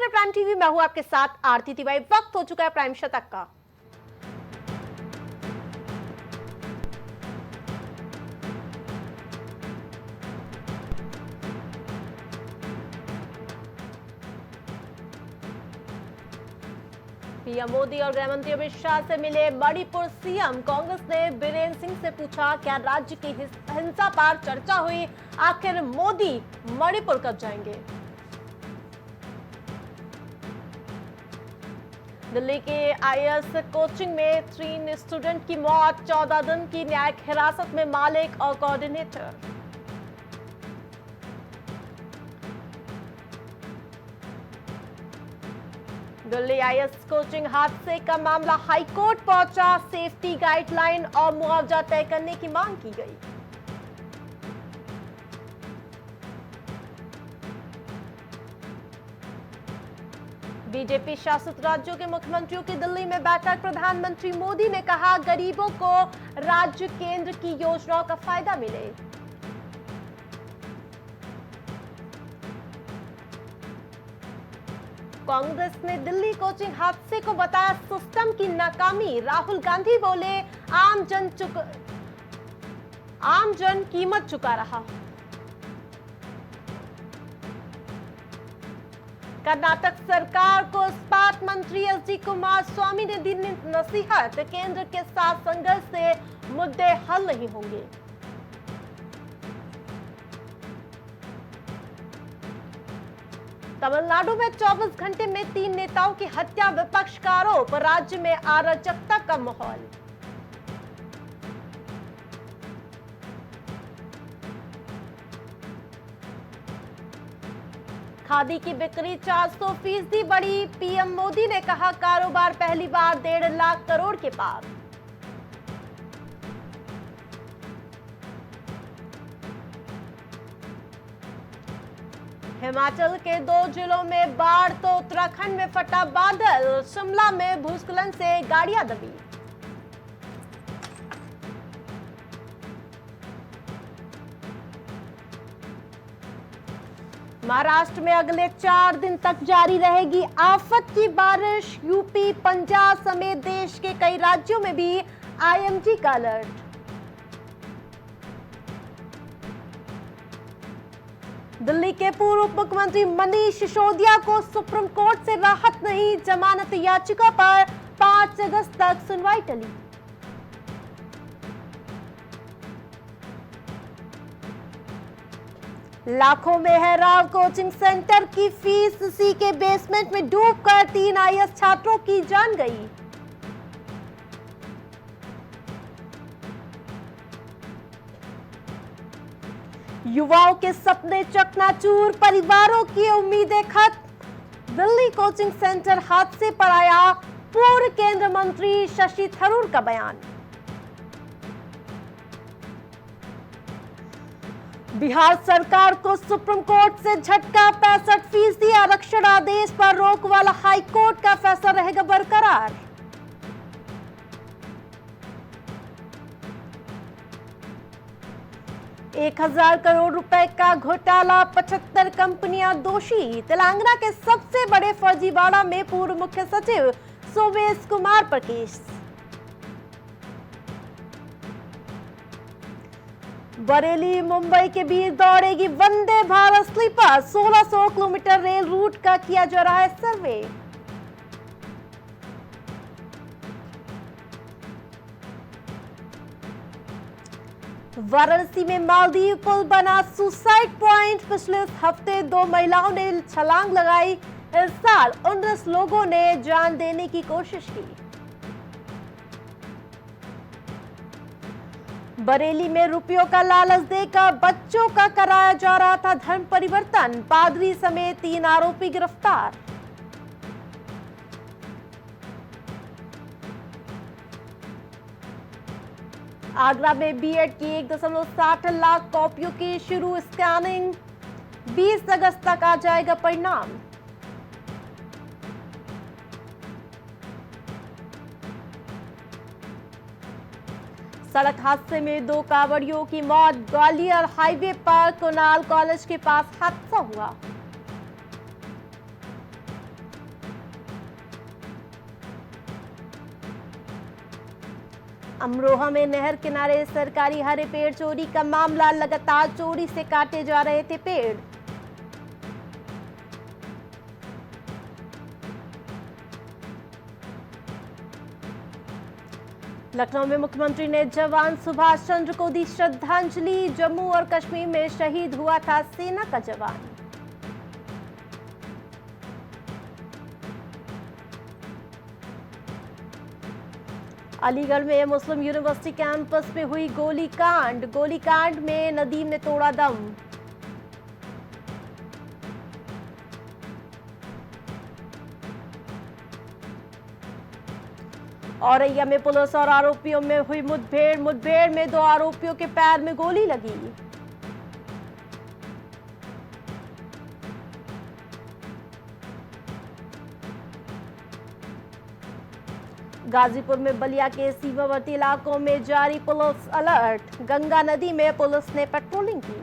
रहे prime TV. मैं हूं आपके साथ आरती तिवारी। वक्त हो चुका है प्राइम शतक का। पीएम मोदी और गृह मंत्री अमित शाह से मिले मणिपुर सीएम। कांग्रेस ने बीरेन्द्र सिंह से पूछा क्या राज्य की हिंसा पर चर्चा हुई, आखिर मोदी मणिपुर कब जाएंगे। दिल्ली के आईएएस कोचिंग में 3 स्टूडेंट की मौत, 14 दिन की न्यायिक हिरासत में मालिक और कोऑर्डिनेटर। दिल्ली आईएएस कोचिंग हादसे का मामला हाईकोर्ट पहुंचा। सेफ्टी गाइडलाइन और मुआवजा तय करने की मांग की गई। बीजेपी शासित राज्यों के मुख्यमंत्रियों की दिल्ली में बैठक। प्रधानमंत्री मोदी ने कहा गरीबों को राज्य केंद्र की योजनाओं का फायदा मिले। कांग्रेस ने दिल्ली कोचिंग हादसे को बताया सिस्टम की नाकामी। राहुल गांधी बोले आम जन कीमत चुका रहा। कर्नाटक सरकार को इस्पात मंत्री एसडी कुमारस्वामी ने दी नसीहत। केंद्र के साथ संघर्ष से मुद्दे हल नहीं होंगे। तमिलनाडु में 24 घंटे में 3 नेताओं की हत्या, विपक्ष का आरोप। राज्य में अराजकता का माहौल। खादी की बिक्री 400% बढ़ी। पीएम मोदी ने कहा कारोबार पहली बार 1.5 लाख करोड़ के पार। हिमाचल के 2 जिलों में बाढ़ तो उत्तराखंड में फटा बादल। शिमला में भूस्खलन से गाड़ियां दबी। महाराष्ट्र में अगले 4 दिन तक जारी रहेगी आफत की बारिश। यूपी, पंजाब समेत देश के कई राज्यों में भी आईएमडी का अलर्ट। दिल्ली के पूर्व मुख्यमंत्री मनीष सिसोदिया को सुप्रीम कोर्ट से राहत नहीं। जमानत याचिका पर 5 अगस्त तक सुनवाई टली। लाखों में है राव कोचिंग सेंटर की फीस। इसी के बेसमेंट में डूबकर 3 आईएएस छात्रों की जान गई। युवाओं के सपने चकनाचूर, परिवारों की उम्मीदें खत्म। दिल्ली कोचिंग सेंटर हादसे पर आया पूर्व केंद्रीय मंत्री शशि थरूर का बयान। बिहार सरकार को सुप्रीम कोर्ट से झटका। 65% आरक्षण आदेश पर रोक वाला हाईकोर्ट का फैसला रहेगा बरकरार। ₹1000 करोड़ का घोटाला, 75 कंपनियां दोषी। तेलंगाना के सबसे बड़े फर्जीवाड़ा में पूर्व मुख्य सचिव सोमेश कुमार पर केस। बरेली मुंबई के बीच दौड़ेगी Vande Bharat sleeper. 1600 kilometre rail route का किया जा रहा है सर्वे। वाराणसी में मालदीव पुल बना सुसाइड पॉइंट। पिछले हफ्ते 2 महिलाओं ने छलांग लगाई। इस साल 19 लोगों ने जान देने की कोशिश की। बरेली में रुपयों का लालच देकर बच्चों का कराया जा रहा था धर्म परिवर्तन। पादरी समेत 3 आरोपी गिरफ्तार। आगरा में बीएड की 1.60 लाख कॉपियों की शुरू स्कैनिंग। 20 अगस्त तक आ जाएगा परिणाम। सड़क हादसे में 2 कांवड़ियों की मौत। ग्वालियर हाईवे पर कुणाल कॉलेज के पास हादसा हुआ। अमरोहा में नहर किनारे सरकारी हरे पेड़ चोरी का मामला, लगातार चोरी से काटे जा रहे थे पेड़। लखनऊ में मुख्यमंत्री ने जवान सुभाष चंद्र को दी श्रद्धांजलि, जम्मू और कश्मीर में शहीद हुआ था सेना का जवान। अलीगढ़ में मुस्लिम यूनिवर्सिटी कैंपस में हुई गोलीकांड में नदीम ने तोड़ा दम। औरैया में पुलिस और आरोपियों में हुई मुठभेड़ में 2 आरोपियों के पैर में गोली लगी। गाजीपुर में बलिया के सीमावर्ती इलाकों में जारी पुलिस अलर्ट, गंगा नदी में पुलिस ने पेट्रोलिंग की।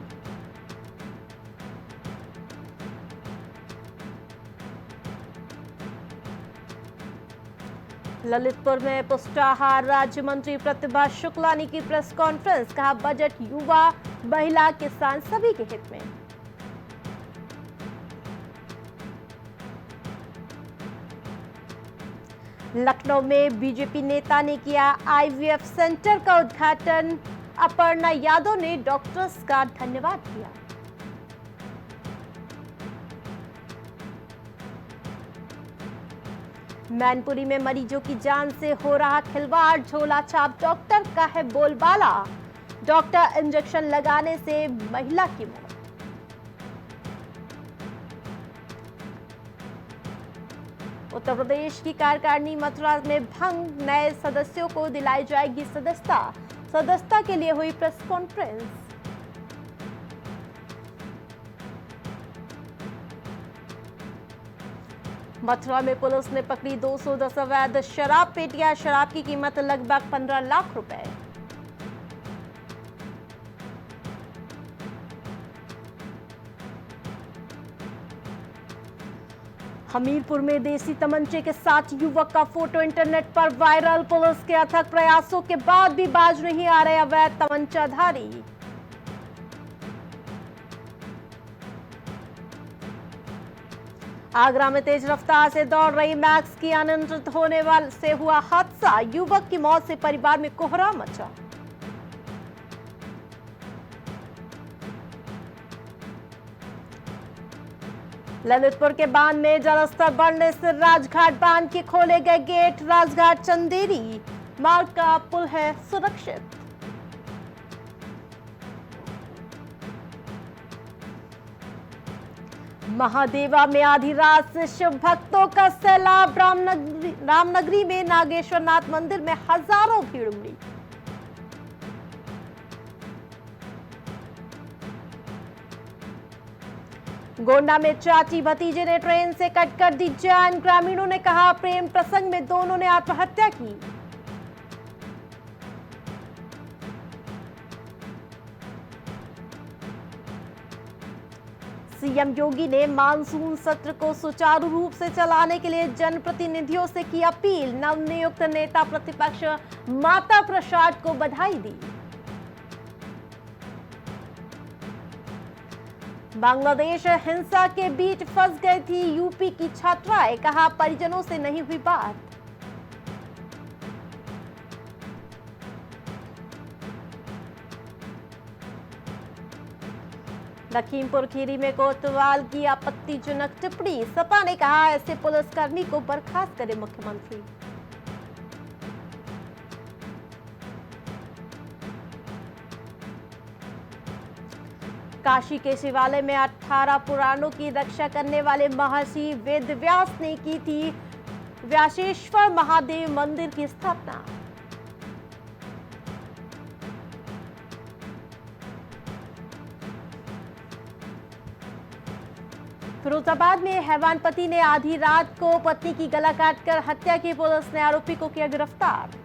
ललितपुर में पुष्टाहार राज्य मंत्री प्रतिभा शुक्ला ने की प्रेस कॉन्फ्रेंस, कहा बजट युवा, महिला, किसान सभी के हित में। लखनऊ में बीजेपी नेता ने किया आईवीएफ सेंटर का उद्घाटन, अपर्णा यादव ने डॉक्टर्स का धन्यवाद किया। मैनपुरी में मरीजों की जान से हो रहा खिलवाड़, झोला छाप डॉक्टर का है बोलबाला, डॉक्टर इंजेक्शन लगाने से महिला की मौत। उत्तर प्रदेश की कार्यकारिणी मथुरा में भंग, नए सदस्यों को दिलाई जाएगी सदस्यता के लिए हुई प्रेस कॉन्फ्रेंस। मथुरा में पुलिस ने पकड़ी 210 अवैध शराब पेटियां, शराब की कीमत लगभग 15 लाख रुपए। हमीरपुर में देसी तमंचे के साथ युवक का फोटो इंटरनेट पर वायरल, पुलिस के अथक प्रयासों के बाद भी बाज नहीं आ रहे अवैध तमंचाधारी। आगरा में तेज रफ्तार से दौड़ रही मैक्स की अनियंत्रित होने से हुआ हादसा, युवक की मौत से परिवार में कोहराम मचा। ललितपुर के बांध में जलस्तर बढ़ने से राजघाट बांध के खोले गए गेट, राजघाट चंदेरी मार्ग का पुल है सुरक्षित। महादेवा में आधी रात से शिव भक्तों का सैलाब, रामनगरी में नागेश्वर नाथ मंदिर में हजारों भीड़ उमड़ी। गोंडा में चाची भतीजे ने ट्रेन से कटकर दी जान, ग्रामीणों ने कहा प्रेम प्रसंग में दोनों ने आत्महत्या की। सीएम योगी ने मानसून सत्र को सुचारू रूप से चलाने के लिए जनप्रतिनिधियों से की अपील, नवनियुक्त नेता प्रतिपक्ष माता प्रसाद को बधाई दी। बांग्लादेश हिंसा के बीच फंस गई थी यूपी की छात्राएं, कहा परिजनों से नहीं हुई बात। लखीमपुर खीरी में कोतवाल की आपत्तिजनक टिप्पणी, सपा ने कहा ऐसे पुलिसकर्मी को बर्खास्त करे मुख्यमंत्री। काशी के शिवालय में 18 पुराणों की रक्षा करने वाले महर्षि वेदव्यास ने की थी व्यासेश्वर महादेव मंदिर की स्थापना। फिरोजाबाद में हैवान पति ने आधी रात को पत्नी की गला काटकर हत्या की, पुलिस ने आरोपी को किया गिरफ्तार।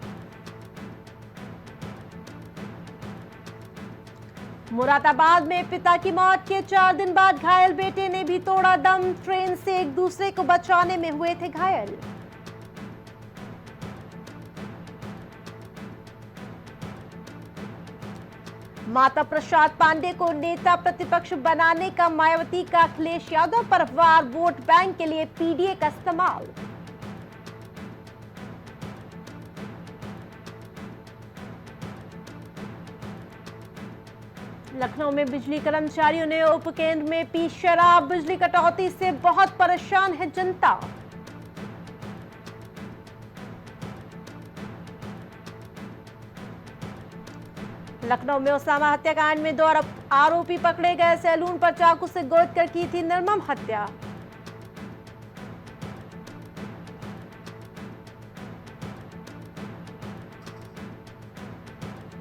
मुरादाबाद में पिता की मौत के 4 दिन बाद घायल बेटे ने भी तोड़ा दम, ट्रेन से एक दूसरे को बचाने में हुए थे घायल। माता प्रसाद पांडे को नेता प्रतिपक्ष बनाने का मायावती का अखिलेश यादव पर वार, वोट बैंक के लिए पीडीए का इस्तेमाल। लखनऊ में बिजली कर्मचारियों ने उपकेंद्र में पी शराब, बिजली कटौती से बहुत परेशान है जनता। लखनऊ में उसामा हत्याकांड में 2 आरोपी पकड़े गए। सैलून पर चाकू से गोद कर की थी निर्मम हत्या।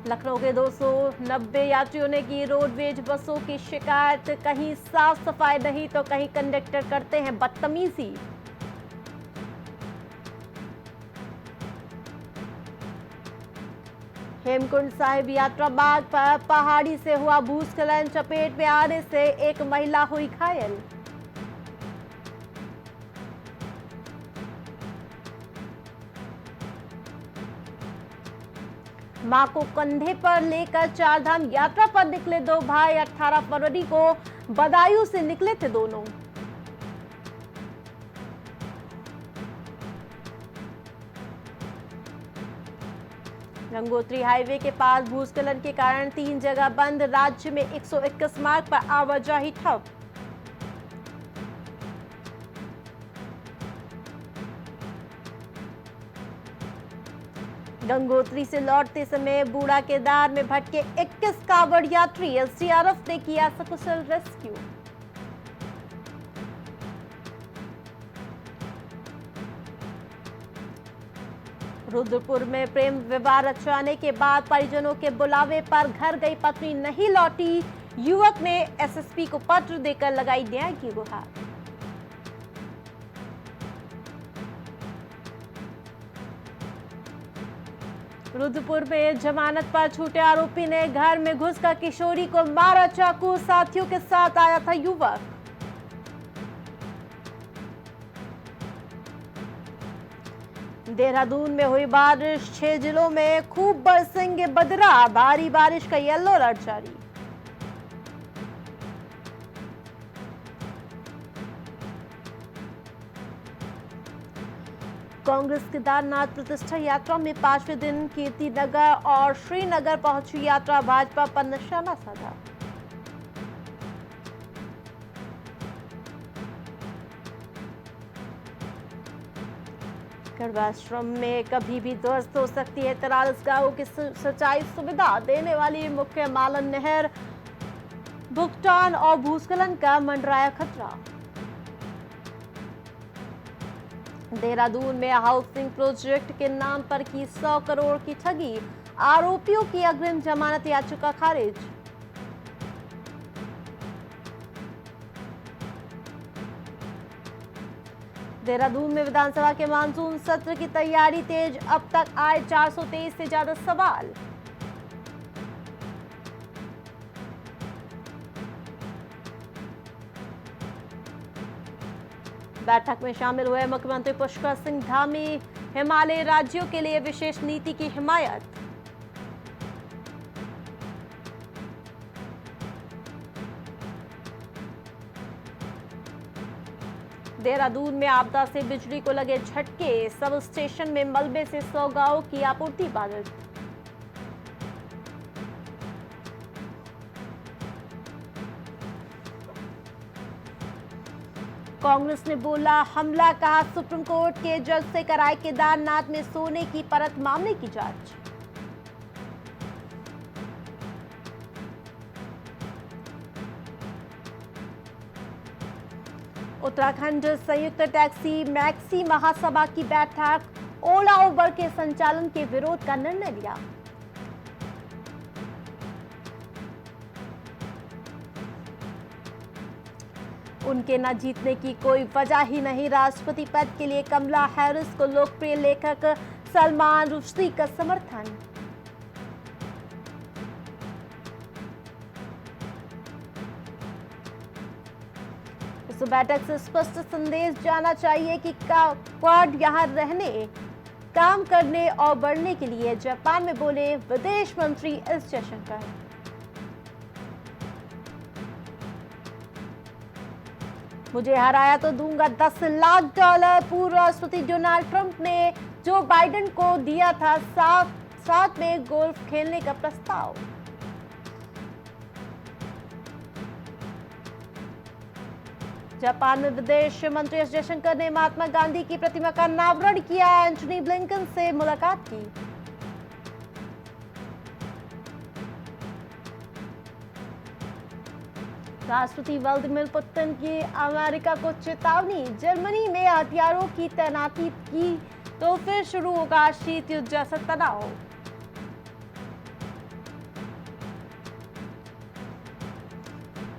लखनऊ के 290 यात्रियों ने की रोडवेज बसों की शिकायत, कहीं साफ सफाई नहीं तो कहीं कंडक्टर करते हैं बदतमीजी। हेमकुंड साहिब यात्रा मार्ग पर पहाड़ी से हुआ भूस्खलन, चपेट में आने से एक महिला हुई घायल। मां को कंधे पर लेकर चारधाम यात्रा पर निकले 2 भाई। 18 फरवरी को बदायूं से निकले थे दोनों। गंगोत्री हाईवे के पास भूस्खलन के कारण 3 जगह बंद, राज्य में 121 मार्ग पर आवाजाही ठप। गंगोत्री से लौटते समय बूढ़ा केदार में भटके 21 कांवड़ यात्री, एसडीआरएफ ने किया सकुशल रेस्क्यू। रुद्रपुर में प्रेम विवाह रचाने के बाद परिजनों के बुलावे पर घर गई पत्नी नहीं लौटी, युवक ने एसएसपी को पत्र देकर लगाई न्याय की गुहार। रुद्रपुर में जमानत पर छूटे आरोपी ने घर में घुसकर किशोरी को मारा चाकू, साथियों के साथ आया था युवक। देहरादून में हुई बारिश, 6 जिलों में खूब बरसेंगे बदरा, भारी बारिश का येलो अलर्ट जारी। कांग्रेस केदारनाथ प्रतिष्ठा यात्रा में 5वें दिन कीर्तिनगर और श्रीनगर पहुंची यात्रा, भाजपा पर निशाना साधा। गर्भाश्रम में कभी भी ध्वस्त हो सकती है 43 गांवों की सिंचाई सुविधा देने वाली मुख्य मालन नहर, भुगतान और भूस्खलन का मंडराया खतरा। देहरादून में हाउसिंग प्रोजेक्ट के नाम पर की 100 करोड़ की ठगी, आरोपियों की अग्रिम जमानत याचिका खारिज। देहरादून में विधानसभा के मानसून सत्र की तैयारी तेज, अब तक आए 423 से ज्यादा सवाल। बैठक में शामिल हुए मुख्यमंत्री पुष्कर सिंह धामी, हिमालयी राज्यों के लिए विशेष नीति की हिमायत। देहरादून में आपदा से बिजली को लगे झटके, सब स्टेशन में मलबे से 100 गांवों की आपूर्ति बाधित। कांग्रेस ने बोला हमला, कहा सुप्रीम कोर्ट के जज से कराए केदारनाथ में सोने की परत मामले की जांच। उत्तराखंड संयुक्त टैक्सी मैक्सी महासभा की बैठक, ओला उबर के संचालन के विरोध का निर्णय लिया। उनके न जीतने की कोई वजह ही नहीं, राष्ट्रपति पद के लिए कमला हैरिस को लोकप्रिय लेखक सलमान रुश्दी का समर्थन। इस बैठक से स्पष्ट संदेश जाना चाहिए कि क्वाड यहां रहने, काम करने और बढ़ने के लिए, जापान में बोले विदेश मंत्री एस जयशंकर। मुझे हराया तो दूंगा $10 लाख। पूर्व राष्ट्रपति डोनाल्ड ट्रंप ने जो बाइडेन को दिया था साथ में गोल्फ खेलने का प्रस्ताव। जापान में विदेश मंत्री एस जयशंकर ने महात्मा गांधी की प्रतिमा का अनावरण किया। एंटनी ब्लिंकन से मुलाकात की। राष्ट्रपति व्लादिमीर पुतिन की अमेरिका को चेतावनी। जर्मनी में हथियारों की तैनाती की तो फिर शुरू होगा शीत युद्ध जैसा तनाव।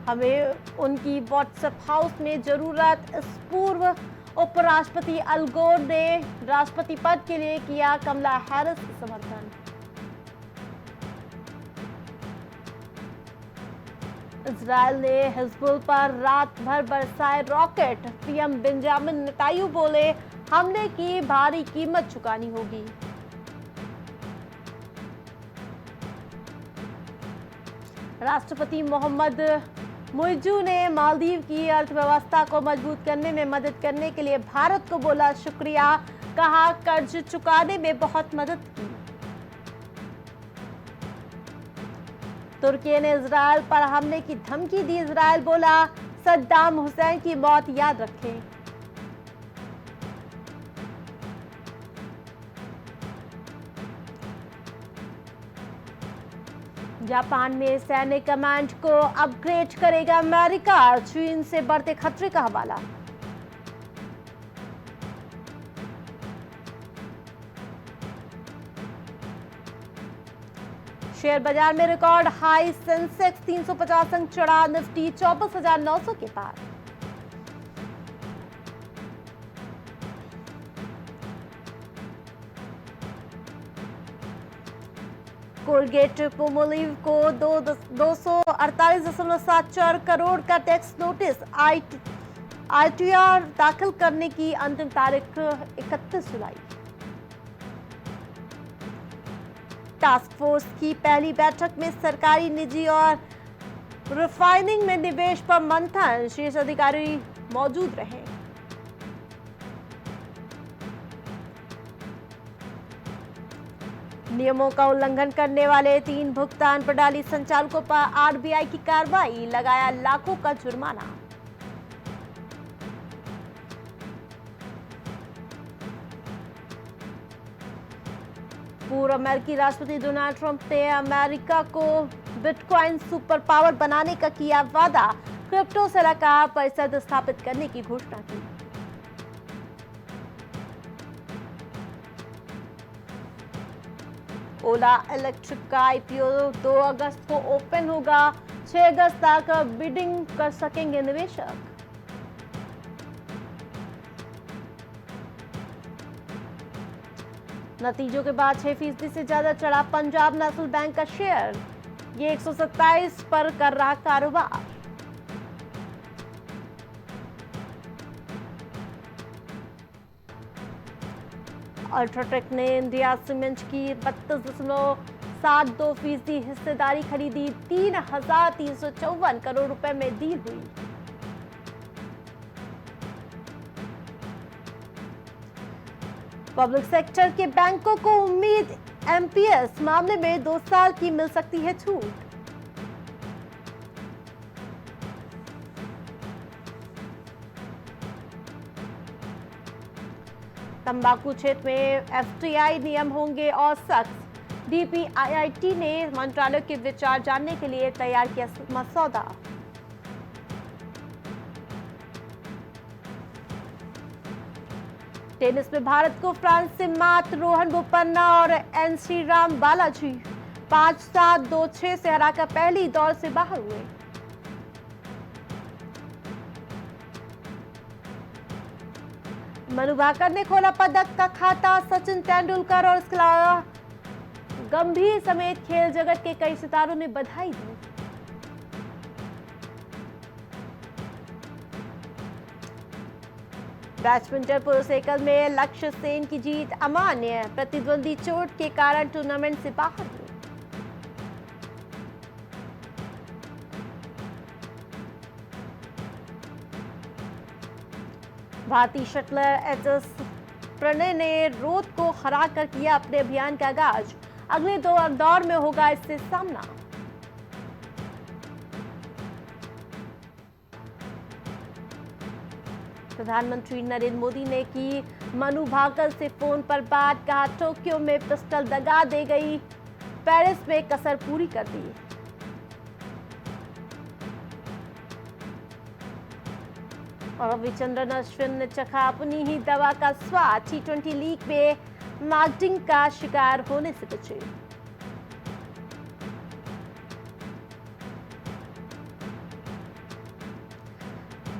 हमें उनकी व्हाट्सएप हाउस में जरूरत। इस पूर्व उपराष्ट्रपति अल गोर ने राष्ट्रपति पद के लिए किया कमला हैरिस का समर्थन। इजरायल ने हिजबुल पर रात भर बरसाए रॉकेट। पीएम बेंजामिन नेतन्याहू बोले हमले की भारी कीमत चुकानी होगी। राष्ट्रपति मोहम्मद मुइज़्ज़ू ने मालदीव की अर्थव्यवस्था को मजबूत करने में मदद करने के लिए भारत को बोला शुक्रिया। कहा कर्ज चुकाने में बहुत मदद की। तुर्की ने इजरायल पर हमले की धमकी दी। इजरायल बोला सद्दाम हुसैन की मौत याद रखें। जापान में सैन्य कमांड को अपग्रेड करेगा अमेरिका। चीन से बढ़ते खतरे का हवाला। शेयर बाजार में रिकॉर्ड हाई। सेंसेक्स 350 अंक चढ़ा। निफ्टी 24,900 के पार। कोलगेट पोमोलिव को 248.74 करोड़ का टैक्स नोटिस। आईटीआर दाखिल करने की अंतिम तारीख 31 जुलाई। टास्क फोर्स की पहली बैठक में सरकारी, निजी और रिफाइनिंग में निवेश पर मंथन। शीर्ष अधिकारी मौजूद रहे। नियमों का उल्लंघन करने वाले 3 भुगतान प्रणाली संचालकों पर आरबीआई की कार्रवाई। लगाया लाखों का जुर्माना। पूर्व अमेरिकी राष्ट्रपति डोनाल्ड ट्रंप ने अमेरिका को बिटकॉइन सुपर पावर बनाने का किया वादा। क्रिप्टो सलाहकार परिषद स्थापित करने की घोषणा की। ओला इलेक्ट्रिक का आईपीओ 2 अगस्त को ओपन होगा। 6 अगस्त तक बिडिंग कर सकेंगे निवेशक। नतीजों के बाद 6% से ज्यादा चढ़ा पंजाब नेशनल बैंक का शेयर। ये 127 पर कर रहा कारोबार। अल्ट्राटेक ने इंडिया सीमेंट की 32.72% हिस्सेदारी खरीदी। 3,354 करोड़ रुपए में डील हुई। पब्लिक सेक्टर के बैंकों को उम्मीद। एमपीएस मामले में 2 साल की मिल सकती है छूट। तंबाकू क्षेत्र में एफटीआई नियम होंगे और सख्त। डीपीआईआईटी ने मंत्रालय के विचार जानने के लिए तैयार किया मसौदा। टेनिस में भारत को फ्रांस से मात। रोहन बोपन्ना और एन श्रीराम बालाजी 5-7, 2-6 से हराकर पहली दौर से बाहर हुए। मनु भाकर ने खोला पदक का खाता। सचिन तेंदुलकर और इसके अलावा गंभीर समेत खेल जगत के कई सितारों ने बधाई दी। बैडमिंटन पुरुष एकल में लक्ष्य सेन की जीत अमान्य। प्रतिद्वंदी चोट के कारण टूर्नामेंट से बाहर हुए। भारतीय शटलर एचएस प्रणय ने रोध को हराकर किया अपने अभियान का आगाज। अगले दौर में होगा इससे सामना। प्रधानमंत्री नरेंद्र मोदी ने की मनु भाकर से फोन पर बात, कहा टोक्यो में पिस्टल दगा दे गई, पेरिस में कसर पूरी कर दी। और रविचंद्रन अश्विन ने चखा अपनी ही दवा का स्वाद, T20 लीग में मार्केटिंग का शिकार होने से बचे।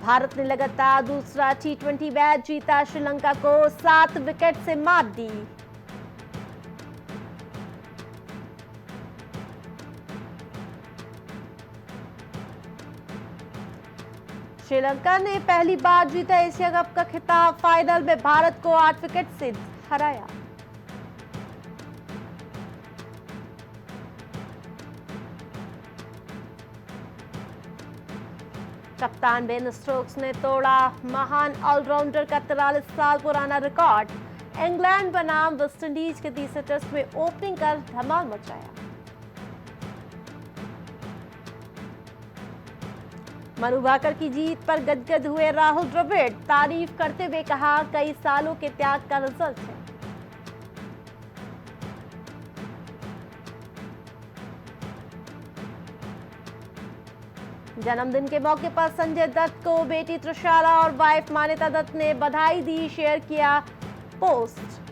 भारत ने लगातार दूसरा T20 मैच जीता, श्रीलंका को 7 विकेट से मात दी। श्रीलंका ने पहली बार जीता एशिया कप का खिताब, फाइनल में भारत को 8 विकेट से हराया। कप्तान बेन स्टोक्स ने तोड़ा महान ऑलराउंडर का 43 साल पुराना रिकॉर्ड, इंग्लैंड बनाम वेस्टइंडीज के तीसरे टेस्ट में ओपनिंग कर धमाल मचाया। मनु भाकर की जीत पर गदगद हुए राहुल द्रविड़, तारीफ करते हुए कहा कई सालों के त्याग का रिजल्ट है। जन्मदिन के मौके पर संजय दत्त को बेटी त्रिशाला और वाइफ मान्यता दत्त ने बधाई दी, शेयर किया पोस्ट।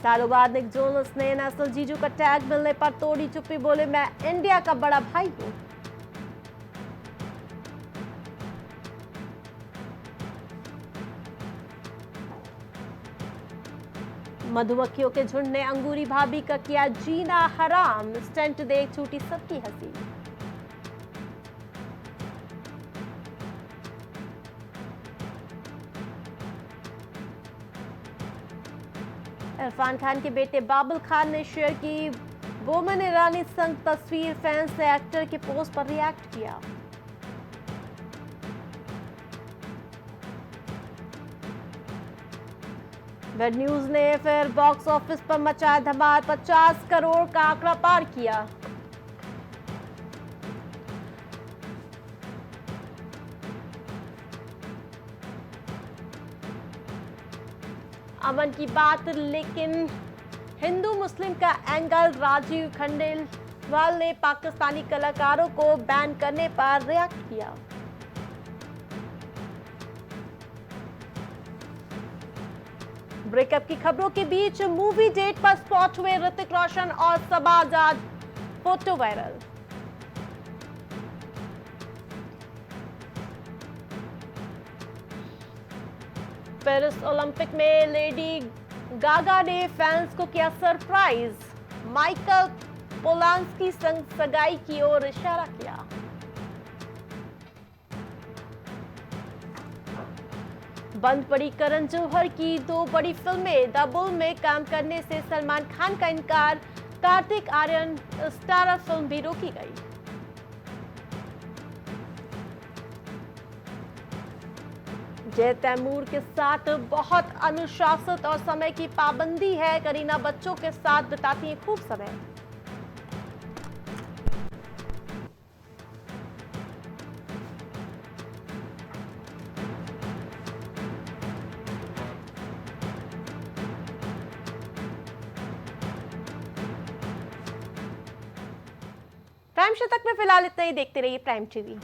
सालों बाद निक जोनस ने नेशनल जीजू का टैग मिलने पर तोड़ी चुप्पी, बोले मैं इंडिया का बड़ा भाई हूं। मधुमक्खियों के झुंड ने अंगूरी भाभी का किया जीना हराम, स्टंट देख छूटी सबकी हंसी। इरफान खान के बेटे बाबुल खान ने शेयर की बोमन ईरानी संग तस्वीर, फैंस ने एक्टर के पोस्ट पर रिएक्ट किया। वेड न्यूज ने फिर बॉक्स ऑफिस पर मचाया धमाल, 50 करोड़ का आंकड़ा पार किया। अमन की बात, लेकिन हिंदू मुस्लिम का एंगल, राजीव खंडेलवाल ने पाकिस्तानी कलाकारों को बैन करने पर रिएक्ट किया। ब्रेकअप की खबरों के बीच मूवी डेट पर स्पॉट हुए ऋतिक रोशन और सबा आजाद, फोटो वायरल। पेरिस ओलंपिक में लेडी गागा ने फैंस को किया सरप्राइज, माइकल पोलांस्की संग सगाई की ओर इशारा किया। बंद पड़ी करण जौहर की 2 बड़ी फिल्में, द बुल में काम करने से सलमान खान का इनकार, कार्तिक आर्यन स्टारर फिल्म भी रोकी गई। जय तैमूर के साथ बहुत अनुशासित और समय की पाबंदी है, करीना बच्चों के साथ बिताती है खूब समय। प्राइम शतक में फिलहाल इतना ही, देखते रहिए प्राइम टीवी।